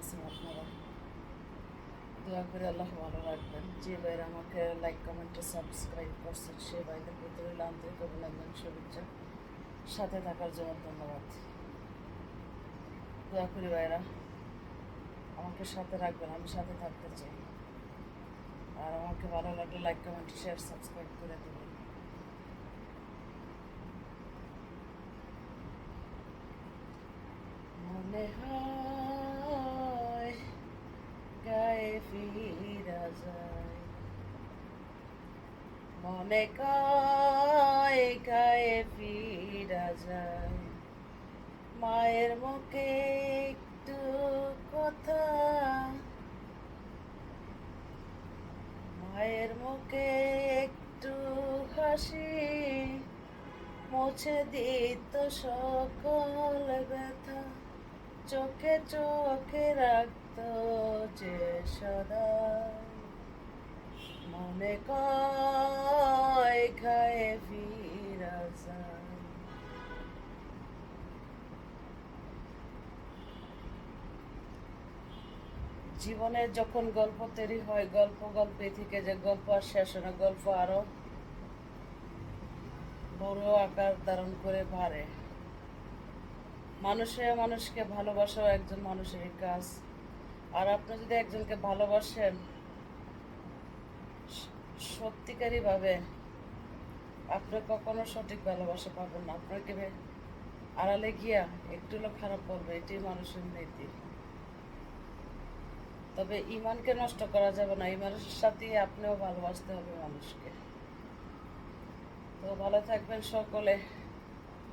আছেন আপনারা? দোয়া করে আল্লাহ ভালো রাখবেন। যে ভাইরা আমাকে লাইক কমেন্টে সাবস্ক্রাইব করছেন সে ভাইদের প্রতি রইল আন্তরিক অভিনন্দন, শুভেচ্ছা। সাথে থাকার জন্য ধন্যবাদ। দোয়া করি ভাইরা আমাকে সাথে রাখবেন, আমি সাথে থাকতে চাই। আর আমাকে ভালো লাগলে লাইক কমেন্ট শেয়ার সাবস্ক্রাইব করে দেবেন। মনে হয় গায়ে ফিরা যায়, মনে কয় গায়ে ফিরা যায়, মায়ের মুখে একটু কথা, মায়ের মুখে একটু হাসি, মুছে দিত সকল ব্যথা, চোখে চোখে রাখত যে সদা। মনে কয় গায়ে ফিরা যায়। জীবনে যখন গল্প তৈরি হয়, গল্পে থেকে যে গল্প আর শেষ হয় না, গল্প আরো বড় আকার ধারণ করে বাড়ে। মানুষকে ভালোবাসাও একজন মানুষের কাজ। আর আপনি যদি একজনকে ভালোবাসেন সত্যিকারই ভাবে, আপনি কখনো সঠিক ভালোবাসা পাবেন না। আপনাকে আড়ালে গিয়া একটু হলেও খারাপ করবে, এটাই মানুষের নীতি। তবে ইমানকে নষ্ট করা যাবে না, ইমানের সাথেই আপনিও ভালোবাসতে হবে মানুষকে। তো ভালো থাকবেন সকলে।